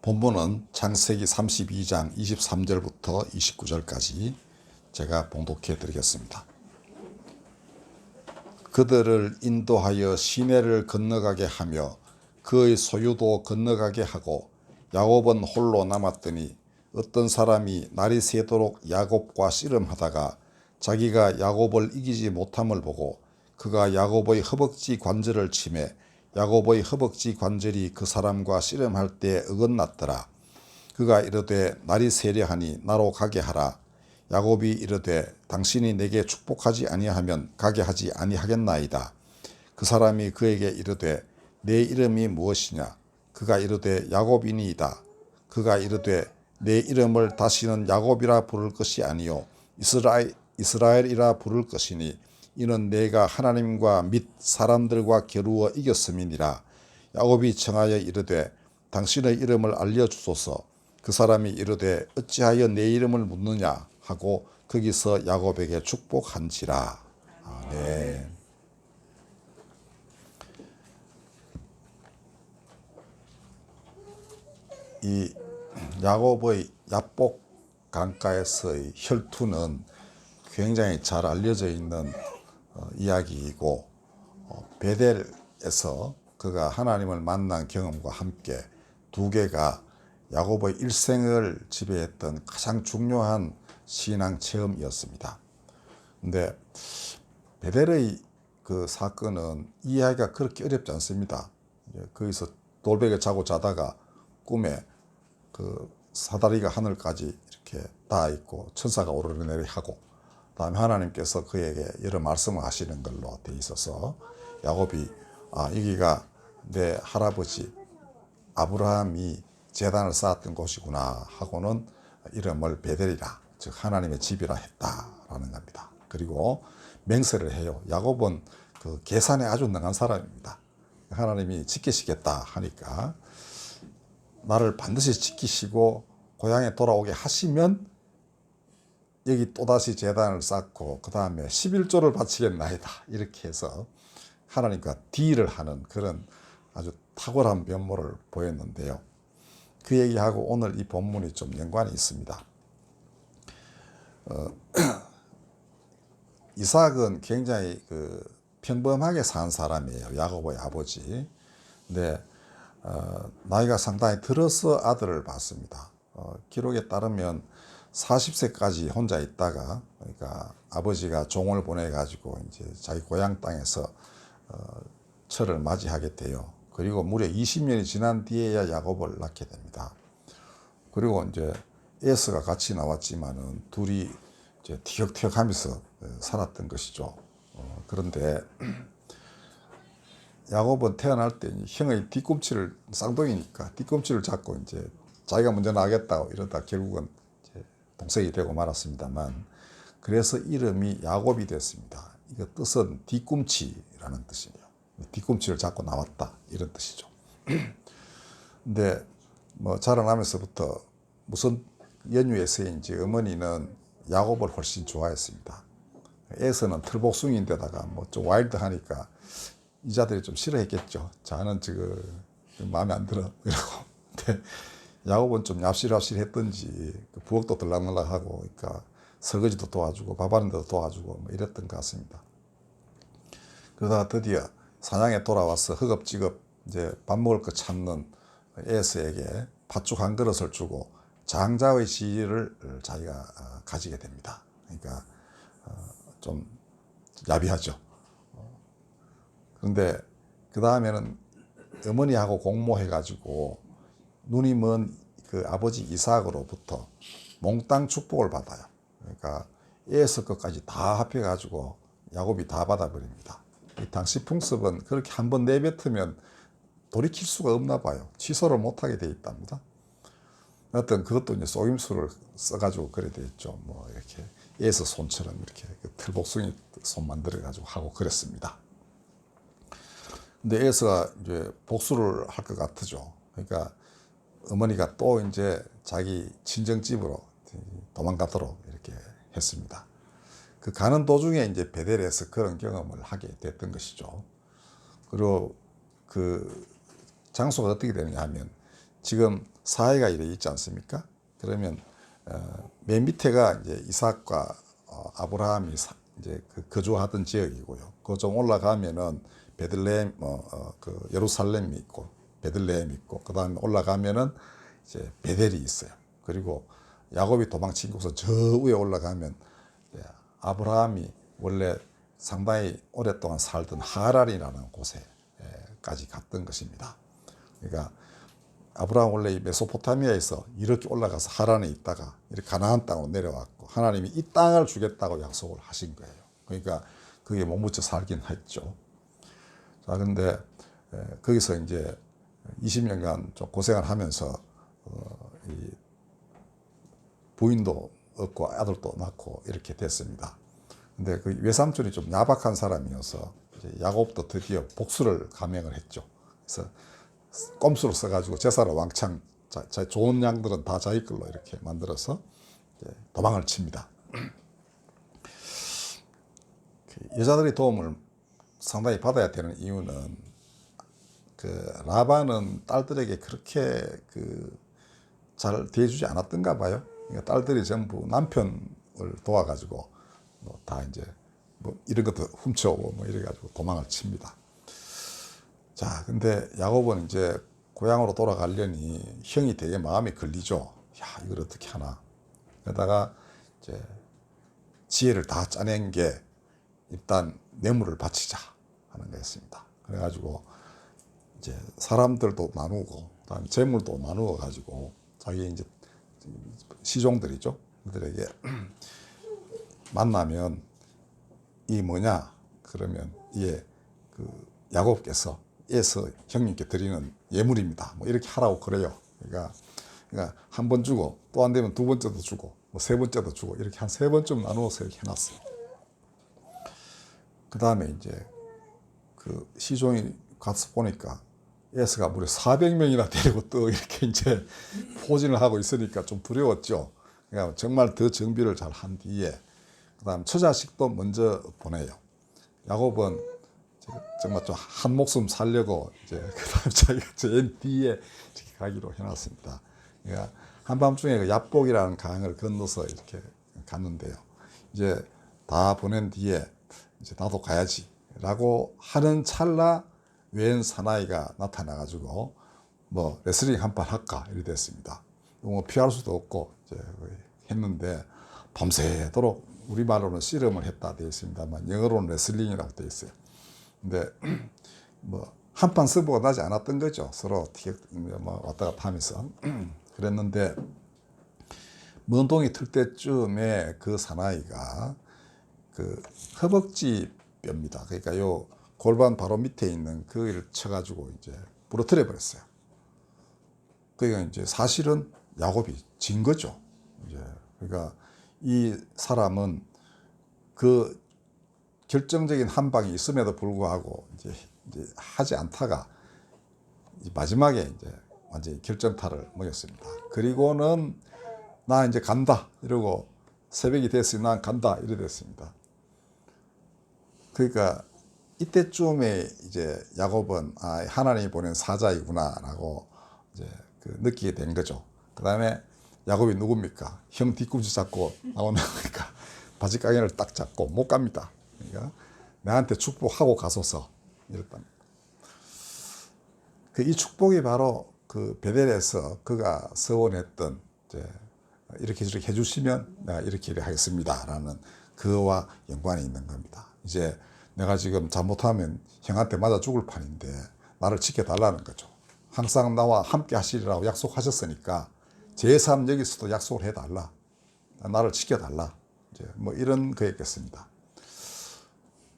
본문은 창세기 32장 23절부터 29절까지 제가 봉독해 드리겠습니다. 그들을 인도하여 시내를 건너가게 하며 그의 소유도 건너가게 하고 야곱은 홀로 남았더니 어떤 사람이 날이 새도록 야곱과 씨름하다가 자기가 야곱을 이기지 못함을 보고 그가 야곱의 허벅지 관절을 치매 야곱의 허벅지 관절이 그 사람과 씨름할 때 어긋났더라. 그가 이르되 날이 세려하니 나로 가게 하라. 야곱이 이르되 당신이 내게 축복하지 아니하면 가게 하지 아니하겠나이다. 그 사람이 그에게 이르되 내 이름이 무엇이냐. 그가 이르되 야곱이니이다. 그가 이르되 내 이름을 다시는 야곱이라 부를 것이 아니요 이스라엘이라 부를 것이니 이는 내가 하나님과 및 사람들과 겨루어 이겼음이니라. 야곱이 청하여 이르되 당신의 이름을 알려주소서. 그 사람이 이르되 어찌하여 내 이름을 묻느냐 하고 거기서 야곱에게 축복한지라. 아멘. 이 야곱의 야복 강가에서의 혈투는 굉장히 잘 알려져 있는 이야기이고 베델에서 그가 하나님을 만난 경험과 함께 두 개가 야곱의 일생을 지배했던 가장 중요한 신앙 체험이었습니다. 근데 베델의 그 사건은 이해하기가 그렇게 어렵지 않습니다. 거기서 돌베개 자고 자다가 꿈에 그 사다리가 하늘까지 이렇게 닿아 있고 천사가 오르내리 하고 다음에 하나님께서 그에게 여러 말씀을 하시는 걸로 돼 있어서 야곱이 여기가 내 할아버지 아브라함이 제단을 쌓았던 곳이구나 하고는 이름을 베델이라 즉 하나님의 집이라 했다라는 겁니다. 그리고 맹세를 해요. 야곱은 그 계산에 아주 능한 사람입니다. 하나님이 지키시겠다 하니까 나를 반드시 지키시고 고향에 돌아오게 하시면 여기 또다시 제단을 쌓고 그 다음에 11조를 바치겠나이다 이렇게 해서 하나님과 딜을 하는 그런 아주 탁월한 면모를 보였는데요. 그 얘기하고 오늘 이 본문이 좀 연관이 있습니다. 이삭은 굉장히 평범하게 산 사람이에요. 야곱의 아버지. 근데 나이가 상당히 들어서 아들을 낳습니다. 기록에 따르면 40세까지 혼자 있다가 그러니까 아버지가 종을 보내가지고 이제 자기 고향 땅에서 철을 맞이하게 돼요. 그리고 무려 20년이 지난 뒤에야 야곱을 낳게 됩니다. 그리고 이제 에서가 같이 나왔지만은 둘이 이제 티격태격하면서 살았던 것이죠. 그런데 야곱은 태어날 때 형의 뒤꿈치를 쌍둥이니까 뒤꿈치를 잡고 이제 자기가 먼저 나겠다고 이러다 결국은 이제 동생이 되고 말았습니다만 그래서 이름이 야곱이 됐습니다. 이거 뜻은 뒤꿈치라는 뜻이에요. 뒤꿈치를 잡고 나왔다 이런 뜻이죠. 근데 뭐 자라나면서부터 무슨 연유에서인지 어머니는 야곱을 훨씬 좋아했습니다. 에서는 털복숭이인데다가 뭐 좀 와일드하니까 이자들이 좀 싫어했겠죠. 자는 지금 마음에 안 들어 이러고. 근데 야곱은 좀 얍실얍실했던지 부엌도 들락날락하고 그러니까 설거지도 도와주고 밥하는 데도 도와주고 뭐 이랬던 것 같습니다. 그러다가 드디어 사냥에 돌아와서 허겁지겁 이제 밥 먹을 거 찾는 에서에게 팥죽 한 그릇을 주고 장자의 지위를 자기가 가지게 됩니다. 그러니까 좀 야비하죠. 그런데 그 다음에는 어머니하고 공모해가지고 눈이 먼 그 아버지 이삭으로부터 몽땅 축복을 받아요. 그러니까 에서 것까지 다 합해가지고 야곱이 다 받아버립니다. 이 당시 풍습은 그렇게 한번 내뱉으면 돌이킬 수가 없나 봐요. 취소를 못하게 돼 있답니다. 어떤 그것도 이제 속임수를 써가지고 그래 돼 있죠. 뭐 이렇게 에서 손처럼 이렇게 틀복숭이 손 만들어가지고 하고 그랬습니다. 근데 에서가 이제 복수를 할 것 같죠. 그러니까 어머니가 또 이제 자기 친정집으로 도망가도록 이렇게 했습니다. 그 가는 도중에 이제 베델에서 그런 경험을 하게 됐던 것이죠. 그리고 그 장소가 어떻게 되느냐 하면 지금 사해가 이래 있지 않습니까? 그러면 맨 밑에가 이제 이삭과 아브라함이 이제 거주하던 지역이고요. 그 좀 올라가면은 베들레헴, 그 예루살렘이 있고 베들레헴이 있고, 그 다음에 올라가면은 이제 베델이 있어요. 그리고 야곱이 도망친 곳은 저 위에 올라가면 아브라함이 원래 상당히 오랫동안 살던 하란이라는 곳에까지 갔던 것입니다. 그러니까 아브라함 원래 이 메소포타미아에서 이렇게 올라가서 하란에 있다가 이렇게 가나안 땅으로 내려왔고, 하나님이 이 땅을 주겠다고 약속을 하신 거예요. 그러니까 거기에 몸붙여 살긴 했죠. 자, 근데 거기서 이제 20년간 좀 고생을 하면서 이 부인도 얻고 아들도 낳고 이렇게 됐습니다. 근데 그 외삼촌이 좀 야박한 사람이어서 이제 야곱도 드디어 복수를 감행을 했죠. 그래서 꼼수를 써가지고 제사를 왕창 좋은 양들은 다 자기 걸로 이렇게 만들어서 도망을 칩니다. 여자들의 도움을 상당히 받아야 되는 이유는 그 라반은 딸들에게 그렇게 잘 대해주지 않았던가 봐요. 그러니까 딸들이 전부 남편을 도와가지고 뭐 다 이제 뭐 이런 것도 훔쳐오고 뭐 이래가지고 도망을 칩니다. 자, 근데 야곱은 이제 고향으로 돌아가려니 형이 되게 마음이 걸리죠. 야, 이걸 어떻게 하나. 그러다가 이제 지혜를 다 짜낸 게 일단 뇌물을 바치자 하는 거였습니다. 그래가지고 이제 사람들도 나누고, 그다음에 재물도 나누어 가지고 자기 이제 시종들이죠. 그들에게 만나면 이 뭐냐? 그러면 이게 그 야곱께서 에서 형님께 드리는 예물입니다. 뭐 이렇게 하라고 그래요. 그러니까 한 번 주고 또 안 되면 두 번째도 주고 뭐 세 번째도 주고 이렇게 한 세 번쯤 나누어서 이렇게 해놨어요. 그 다음에 이제 그 시종이 가서 보니까 에서가 무려 400명이나 데리고 또 이렇게 이제 포진을 하고 있으니까 좀 두려웠죠. 그러니까 정말 더 정비를 잘 한 뒤에 그다음 처자식도 먼저 보내요. 야곱은 정말 좀 한 목숨 살려고 이제 그다음 자기가 제일 뒤에 가기로 해놨습니다. 그러니까 한밤중에 그 야복이라는 강을 건너서 이렇게 갔는데요. 이제 다 보낸 뒤에 이제 나도 가야지라고 하는 찰나 웬 사나이가 나타나가지고 뭐 레슬링 한 판 할까 이래 됐습니다. 뭐 피할 수도 없고 이제 했는데 밤새도록 우리말로는 씨름을 했다 되어 있습니다만 영어로는 레슬링이라고 되어 있어요. 근데 뭐 한판 승부가 나지 않았던 거죠. 서로 뭐 왔다 갔다 하면서 그랬는데 먼 동이 틀 때쯤에 그 사나이가 그 허벅지 뼈입니다. 그러니까 요 골반 바로 밑에 있는 거기를 쳐가지고 이제 부러뜨려 버렸어요. 그러니까 이제 사실은 야곱이 진 거죠. 이제 그러니까 이 사람은 그 결정적인 한 방이 있음에도 불구하고 이제 하지 않다가 마지막에 이제 완전히 결정타를 먹였습니다. 그리고는 나 이제 간다 이러고 새벽이 됐으니 난 간다 이래 됐습니다. 그러니까 이때쯤에 이제 야곱은 아, 하나님이 보낸 사자이구나라고 이제 느끼게 된 거죠. 그 다음에 야곱이 누굽니까? 형 뒤꿈치 잡고 나오는 거니까 바지가게를 딱 잡고 못 갑니다. 그러니까 나한테 축복하고 가소서 이랬답니다. 이 축복이 바로 그 베델에서 그가 서원했던 이제 이렇게 저렇게 해주시면 내가 이렇게 하겠습니다라는 그와 연관이 있는 겁니다. 이제 내가 지금 잘못하면 형한테 맞아 죽을 판인데 나를 지켜달라는 거죠. 항상 나와 함께 하시리라고 약속하셨으니까 제3 여기서도 약속을 해달라. 나를 지켜달라. 이제 뭐 이런 거였겠습니다.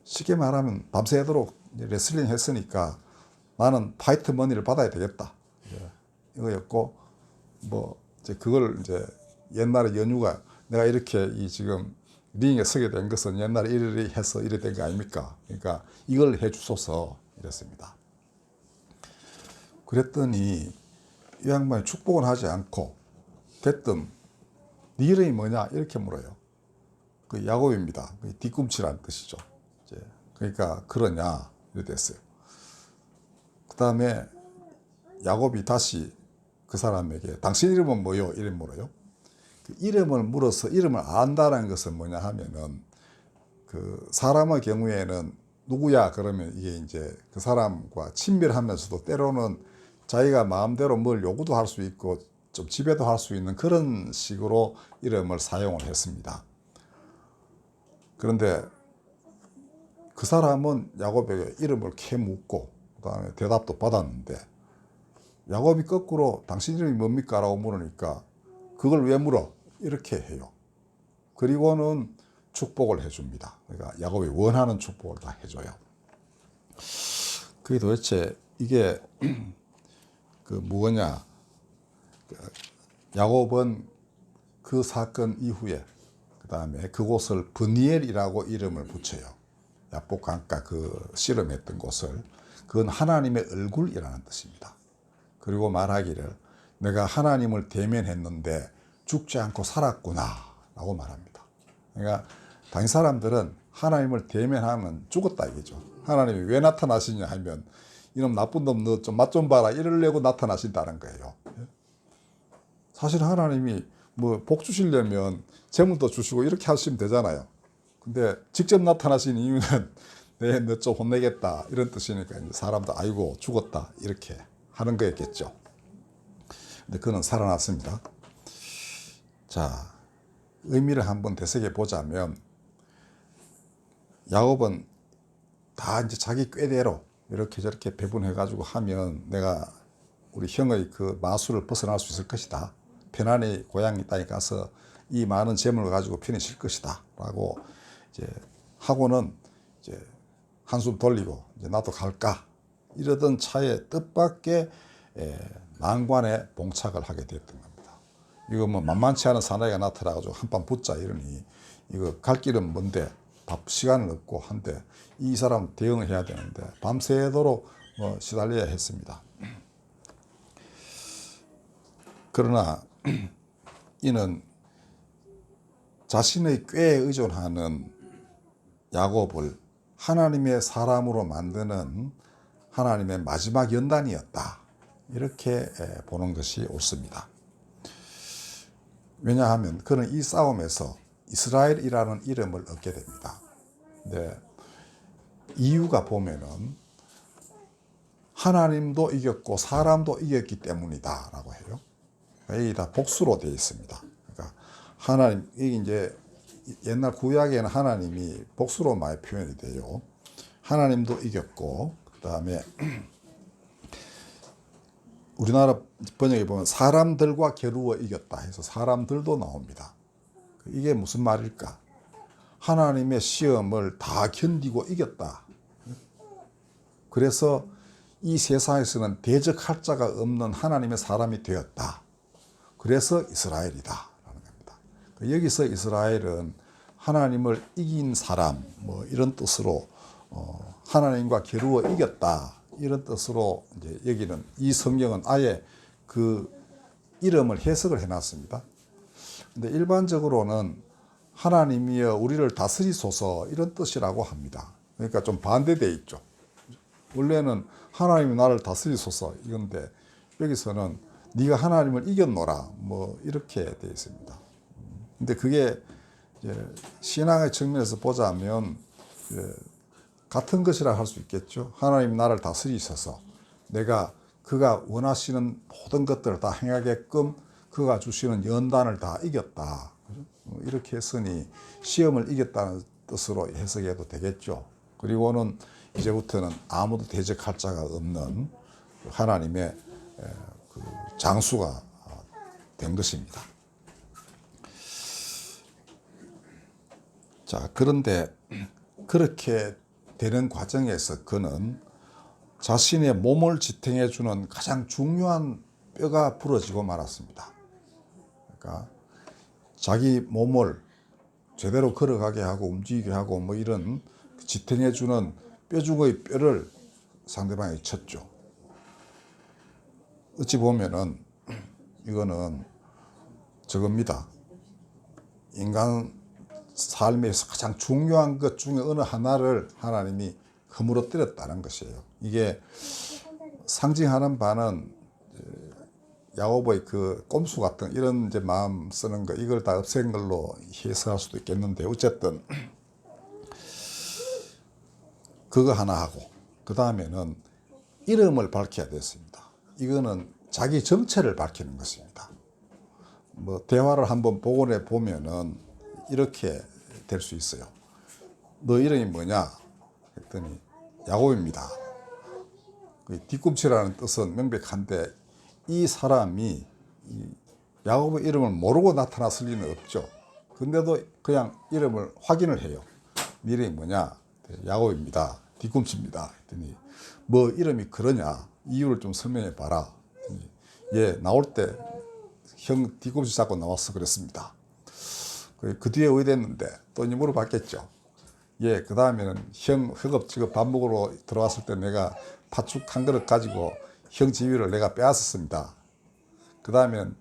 쉽게 말하면 밤새도록 레슬링 했으니까 나는 파이트 머니를 받아야 되겠다. 이거였고 뭐 이제 그걸 이제 옛날에 연유가 내가 이렇게 이 지금 링에 서게 된 것은 옛날에 이래 해서 이래 된 거 아닙니까? 그러니까 이걸 해 주소서 이랬습니다. 그랬더니 이 양반이 축복은 하지 않고 대뜸 네 이름이 뭐냐 이렇게 물어요. 그 야곱입니다. 그 뒤꿈치라는 뜻이죠. 이제 그러니까 그러냐 이래 됐어요. 그 다음에 야곱이 다시 그 사람에게 당신 이름은 뭐요? 이름 물어요. 그 이름을 물어서 이름을 안다는 것은 뭐냐 하면은 그 사람의 경우에는 누구야 그러면 이게 이제 그 사람과 친밀하면서도 때로는 자기가 마음대로 뭘 요구도 할 수 있고 좀 지배도 할 수 있는 그런 식으로 이름을 사용을 했습니다. 그런데 그 사람은 야곱에게 이름을 캐묻고 그다음에 대답도 받았는데 야곱이 거꾸로 당신 이름이 뭡니까? 라고 물으니까 그걸 왜 물어? 이렇게 해요. 그리고는 축복을 해줍니다. 그러니까 야곱이 원하는 축복을 다 해줘요. 그게 도대체 이게 그 뭐냐? 야곱은 그 사건 이후에 그 다음에 그곳을 브니엘이라고 이름을 붙여요. 야복 강가 그 씨름했던 곳을. 그건 하나님의 얼굴이라는 뜻입니다. 그리고 말하기를 내가 하나님을 대면했는데 죽지 않고 살았구나 라고 말합니다. 그러니까 당시 사람들은 하나님을 대면하면 죽었다 이거죠. 하나님이 왜 나타나시냐 하면 이놈 나쁜 놈 너 좀 맛 좀 봐라 이러려고 나타나신다는 거예요. 사실 하나님이 뭐 복 주시려면 재물도 주시고 이렇게 하시면 되잖아요. 근데 직접 나타나신 이유는 내 너 좀 혼내겠다 이런 뜻이니까 이제 사람도 아이고 죽었다 이렇게 하는 거였겠죠. 근데 그는 살아났습니다. 자, 의미를 한번 되새겨 보자면 야곱은 다 이제 자기 꾀대로 이렇게 저렇게 배분해 가지고 하면 내가 우리 형의 그 마술을 벗어날 수 있을 것이다. 편안히 고향 땅에 가서 이 많은 재물을 가지고 편히 쉴 것이다. 라고 이제 하고는 이제 한숨 돌리고 이제 나도 갈까 이러던 차에 뜻밖의 난관에 봉착을 하게 됐던 겁니다. 이거 뭐 만만치 않은 사나이가 나타나가지고 한판 붙자 이러니 이거 갈 길은 먼데 밥 시간은 없고 한데 이 사람 대응을 해야 되는데 밤새도록 시달려야 했습니다. 그러나 이는 자신의 꾀에 의존하는 야곱을 하나님의 사람으로 만드는 하나님의 마지막 연단이었다. 이렇게 보는 것이 옳습니다. 왜냐하면 그는 이 싸움에서 이스라엘이라는 이름을 얻게 됩니다. 근데 이유가 보면은 하나님도 이겼고 사람도 이겼기 때문이다 라고 해요. 이게 다 복수로 되어 있습니다. 그러니까 하나님, 이게 이제 옛날 구약에는 하나님이 복수로 많이 표현이 돼요. 하나님도 이겼고, 그 다음에 우리나라 번역에 보면 사람들과 겨루어 이겼다 해서 사람들도 나옵니다. 이게 무슨 말일까? 하나님의 시험을 다 견디고 이겼다. 그래서 이 세상에서는 대적할 자가 없는 하나님의 사람이 되었다. 그래서 이스라엘이다 라는 겁니다. 여기서 이스라엘은 하나님을 이긴 사람 뭐 이런 뜻으로 하나님과 겨루어 이겼다 이런 뜻으로 이제 여기는 이 성경은 아예 그 이름을 해석을 해놨습니다. 근데 일반적으로는 하나님이여 우리를 다스리소서 이런 뜻이라고 합니다. 그러니까 좀 반대되어 있죠. 원래는 하나님이 나를 다스리소서 이건데 여기서는 네가 하나님을 이겼노라 뭐 이렇게 되어 있습니다. 근데 그게 이제 신앙의 측면에서 보자면 같은 것이라 할 수 있겠죠. 하나님 나를 다스리셔서 내가 그가 원하시는 모든 것들을 다 행하게끔 그가 주시는 연단을 다 이겼다. 이렇게 했으니 시험을 이겼다는 뜻으로 해석해도 되겠죠. 그리고는 이제부터는 아무도 대적할 자가 없는 하나님의 그 장수가 된 것입니다. 자, 그런데 그렇게 되는 과정에서 그는 자신의 몸을 지탱해 주는 가장 중요한 뼈가 부러지고 말았습니다. 그러니까 자기 몸을 제대로 걸어가게 하고 움직이게 하고 뭐 이런 지탱해 주는 뼈 중의 뼈를 상대방이 쳤죠. 어찌 보면은 이거는 저겁니다. 인간 삶에서 가장 중요한 것 중에 어느 하나를 하나님이 허물어뜨렸다는 것이에요. 이게 상징하는 바는 야곱의 그 꼼수 같은 이런 이제 마음 쓰는 거 이걸 다 없앤 걸로 해석할 수도 있겠는데 어쨌든 그거 하나 하고 그 다음에는 이름을 밝혀야 됐습니다. 이거는 자기 정체를 밝히는 것입니다. 뭐 대화를 한번 복원해 보면은 이렇게 될 수 있어요. 너 이름이 뭐냐? 했더니 야곱입니다. 뒤꿈치라는 뜻은 명백한데 이 사람이 야곱의 이름을 모르고 나타났을 리는 없죠. 근데도 그냥 이름을 확인을 해요. 네 이름이 뭐냐? 야곱입니다. 뒤꿈치입니다. 했더니 뭐 이름이 그러냐? 이유를 좀 설명해 봐라. 예, 나올 때 형 뒤꿈치 잡고 나왔어 그랬습니다. 그 뒤에 어디됐는데 또 물어봤겠죠. 예, 그 다음에는 형 허겁지겁 밥 먹으러 들어왔을 때 내가 팥죽 한 그릇 가지고 형 지위를 내가 빼앗았습니다. 그 다음엔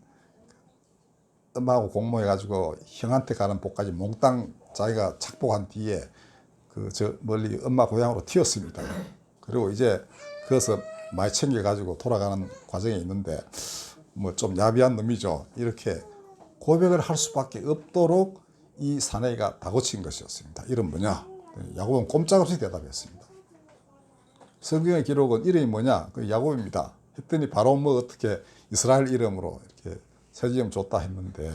엄마하고 공모해가지고 형한테 가는 복까지 몽땅 자기가 착복한 뒤에 그 저 멀리 엄마 고향으로 튀었습니다. 그리고 이제 그것을 많이 챙겨가지고 돌아가는 과정에 있는데 뭐 좀 야비한 놈이죠. 이렇게 고백을 할 수밖에 없도록 이 사내가 다고친 것이었습니다. 이름 뭐냐? 야곱은 꼼짝없이 대답했습니다. 성경의 기록은 이름이 뭐냐? 그 야곱입니다. 했더니 바로 뭐 어떻게 이스라엘 이름으로 이렇게 새지음 줬다 했는데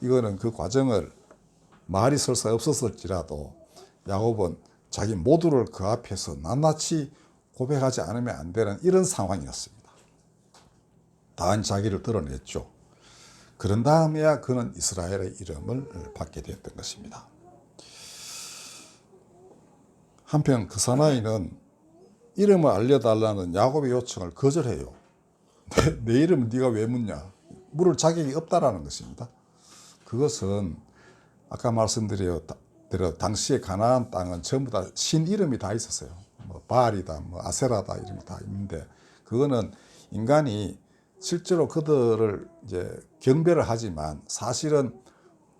이거는 그 과정을 말이 설사 없었을지라도 야곱은 자기 모두를 그 앞에서 낱낱이 고백하지 않으면 안 되는 이런 상황이었습니다. 다한 자기를 드러냈죠. 그런 다음에야 그는 이스라엘의 이름을 받게 되었던 것입니다. 한편 그 사나이는 이름을 알려달라는 야곱의 요청을 거절해요. 내 이름은 네가 왜 묻냐? 물을 자격이 없다라는 것입니다. 그것은 아까 말씀드려 당시의 가나안 땅은 전부 다 신 이름이 다 있었어요. 뭐 바알이다, 뭐 아세라다 이름이 다 있는데 그거는 인간이 실제로 그들을 이제 경배를 하지만 사실은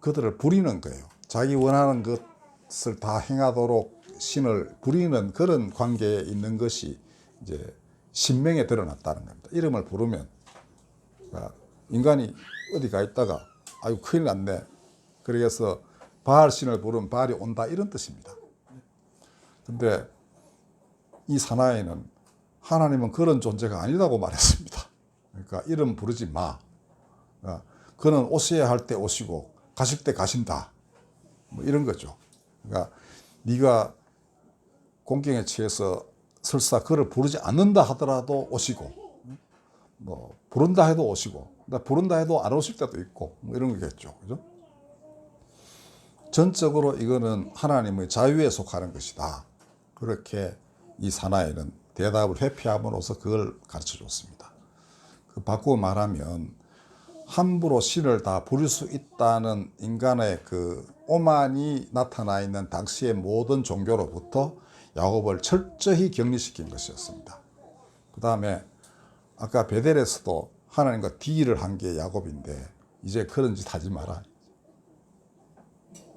그들을 부리는 거예요. 자기 원하는 것을 다 행하도록 신을 부리는 그런 관계에 있는 것이 이제 신명에 드러났다는 겁니다. 이름을 부르면 인간이 어디 가 있다가 아유 큰일 났네. 그래서 바알 신을 부르면 바알이 온다 이런 뜻입니다. 근데 이 사나이는 하나님은 그런 존재가 아니라고 말했습니다. 그러니까 이름 부르지 마. 그는 오셔야 할 때 오시고 가실 때 가신다. 뭐 이런 거죠. 그러니까 네가 공경에 취해서 설사 그를 부르지 않는다 하더라도 오시고 뭐 부른다 해도 오시고 부른다 해도 안 오실 때도 있고 뭐 이런 거겠죠. 그죠? 전적으로 이거는 하나님의 자유에 속하는 것이다. 그렇게 이 사나이는 대답을 회피함으로써 그걸 가르쳐 줬습니다. 바꾸어 말하면 함부로 신을 다 부릴 수 있다는 인간의 그 오만이 나타나 있는 당시의 모든 종교로부터 야곱을 철저히 격리시킨 것이었습니다. 그 다음에 아까 베델에서도 하나님과 딜을 한 게 야곱인데 이제 그런 짓 하지 마라.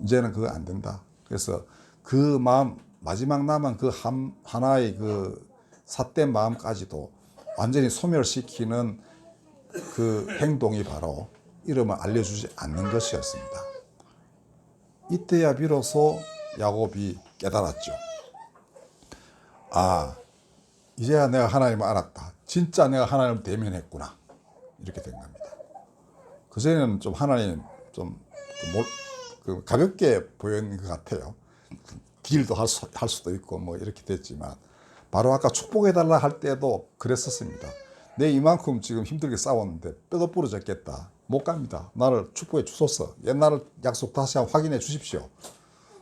이제는 그거 안 된다. 그래서 그 마음 마지막 남은 그 하나의 그 삿된 마음까지도 완전히 소멸시키는 그 행동이 바로 이름을 알려주지 않는 것이었습니다. 이때야 비로소 야곱이 깨달았죠. 아, 이제야 내가 하나님을 알았다. 진짜 내가 하나님을 대면했구나. 이렇게 된 겁니다. 그전에는 좀 하나님 좀 가볍게 보이는 것 같아요. 딜도 할 수도 있고 뭐 이렇게 됐지만 바로 아까 축복해달라 할 때도 그랬었습니다. 내 이만큼 지금 힘들게 싸웠는데 뼈도 부러졌겠다. 못 갑니다. 나를 축복해 주소서. 옛날 약속 다시 한번 확인해 주십시오.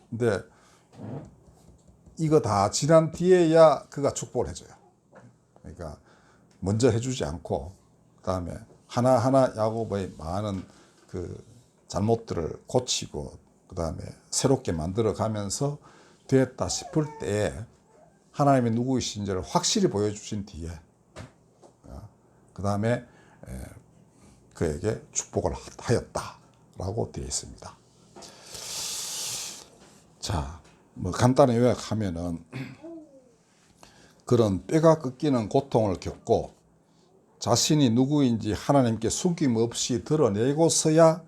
근데 이거 다 지난 뒤에야 그가 축복을 해줘요. 그러니까 먼저 해주지 않고 그다음에 하나하나 야곱의 많은 그 잘못들을 고치고 그다음에 새롭게 만들어 가면서 됐다 싶을 때에 하나님이 누구이신지를 확실히 보여주신 뒤에 그 다음에 그에게 축복을 하였다라고 되어 있습니다. 자, 뭐 간단히 요약하면은 그런 뼈가 꺾이는 고통을 겪고 자신이 누구인지 하나님께 숨김없이 드러내고서야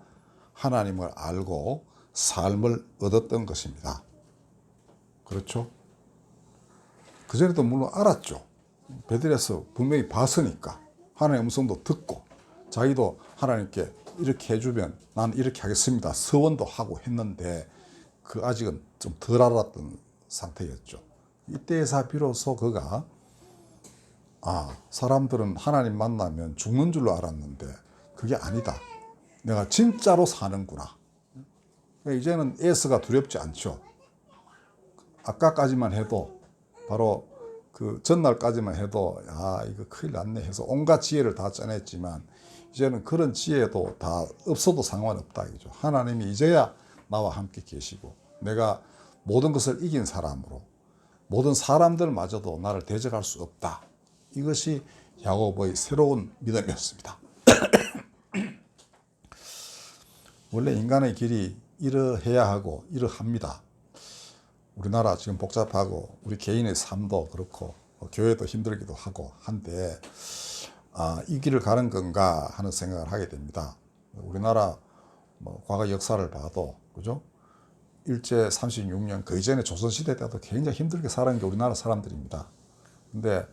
하나님을 알고 삶을 얻었던 것입니다. 그렇죠? 그전에도 물론 알았죠. 베들에서 분명히 봤으니까 하나님의 음성도 듣고 자기도 하나님께 이렇게 해주면 난 이렇게 하겠습니다. 서원도 하고 했는데 그 아직은 좀 덜 알았던 상태였죠. 이때에서 비로소 그가 사람들은 하나님 만나면 죽는 줄로 알았는데 그게 아니다. 내가 진짜로 사는구나. 이제는 에스가 두렵지 않죠. 아까까지만 해도 바로 그 전날까지만 해도 이거 큰일 났네 해서 온갖 지혜를 다 짜냈지만 이제는 그런 지혜도 다 없어도 상관없다 이죠. 하나님이 이제야 나와 함께 계시고 내가 모든 것을 이긴 사람으로 모든 사람들마저도 나를 대적할 수 없다. 이것이 야고보의 새로운 믿음이었습니다. 원래 인간의 길이 이러해야 하고 이러합니다. 우리나라 지금 복잡하고 우리 개인의 삶도 그렇고 교회도 힘들기도 하고 한데 이 길을 가는 건가 하는 생각을 하게 됩니다. 우리나라 과거 역사를 봐도 그죠? 일제 36년 그 이전에 조선시대 때도 굉장히 힘들게 살은 게 우리나라 사람들입니다. 근데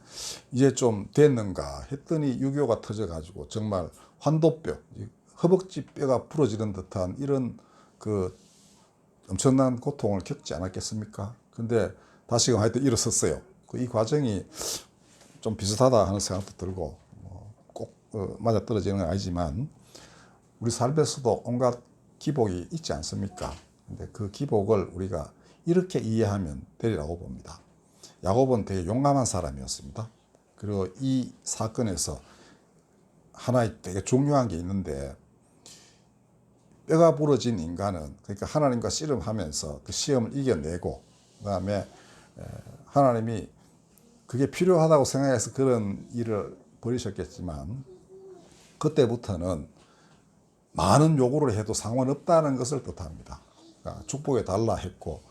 이제 좀 됐는가 했더니 6.25가 터져가지고 정말 환도뼈, 허벅지 뼈가 부러지는 듯한 이런 그 엄청난 고통을 겪지 않았겠습니까? 근데 다시금 하여튼 일어섰어요. 이 과정이 좀 비슷하다 하는 생각도 들고 꼭 맞아떨어지는 건 아니지만 우리 삶에서도 온갖 기복이 있지 않습니까? 근데 그 기복을 우리가 이렇게 이해하면 되리라고 봅니다. 야고보는 되게 용감한 사람이었습니다. 그리고 이 사건에서 하나의 되게 중요한 게 있는데 뼈가 부러진 인간은 그러니까 하나님과 씨름하면서 그 시험을 이겨내고 그다음에 하나님이 그게 필요하다고 생각해서 그런 일을 벌이셨겠지만 그때부터는 많은 요구를 해도 상관없다는 것을 뜻합니다. 그러니까 축복해 달라 했고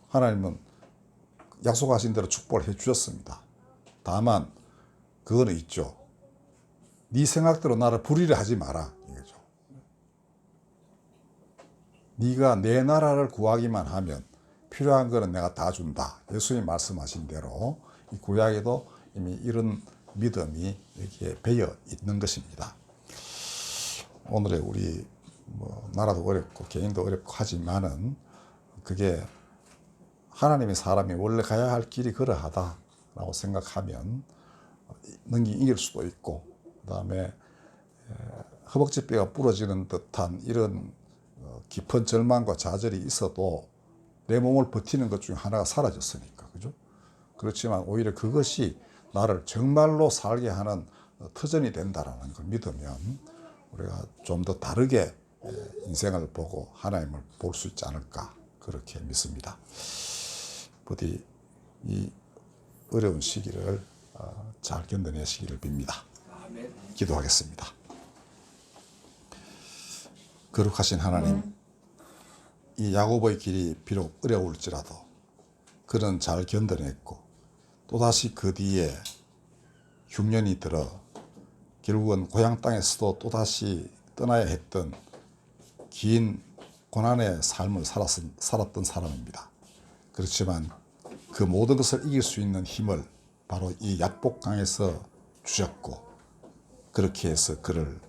하나님은 약속하신 대로 축복을 해 주셨습니다. 다만 그거는 있죠. 네 생각대로 나를 불의를 하지 마라 이거죠. 네가 내 나라를 구하기만 하면 필요한 거는 내가 다 준다. 예수님 말씀하신 대로 이 구약에도 이미 이런 믿음이 여기에 배어 있는 것입니다. 오늘의 우리 나라도 어렵고 개인도 어렵고 하지만은 그게 하나님의 사람이 원래 가야 할 길이 그러하다라고 생각하면 이길 수도 있고 그다음에 허벅지뼈가 부러지는 듯한 이런 깊은 절망과 좌절이 있어도 내 몸을 버티는 것 중에 하나가 사라졌으니까 그죠? 그렇지만 오히려 그것이 나를 정말로 살게 하는 터전이 된다라는 걸 믿으면 우리가 좀 더 다르게 인생을 보고 하나님을 볼 수 있지 않을까 그렇게 믿습니다. 부디 이 어려운 시기를 잘 견뎌내시기를 빕니다. 기도하겠습니다. 거룩하신 하나님, 이 야고보의 길이 비록 어려울지라도 그는 잘 견뎌냈고 또다시 그 뒤에 흉년이 들어 결국은 고향 땅에서도 또다시 떠나야 했던 긴 고난의 삶을 살았던 사람입니다. 그렇지만 그 모든 것을 이길 수 있는 힘을 바로 이 약복강에서 주셨고 그렇게 해서 그를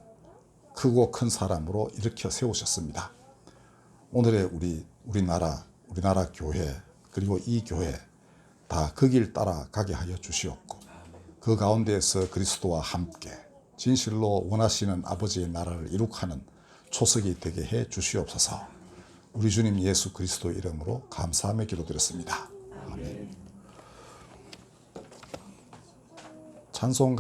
크고 큰 사람으로 일으켜 세우셨습니다. 오늘의 우리나라 교회 그리고 이 교회 다 그 길 따라가게 하여 주시옵고 그 가운데에서 그리스도와 함께 진실로 원하시는 아버지의 나라를 이룩하는 초석이 되게 해 주시옵소서. 우리 주님 예수 그리스도 이름으로 감사하며 기도드렸습니다. 아멘. 찬송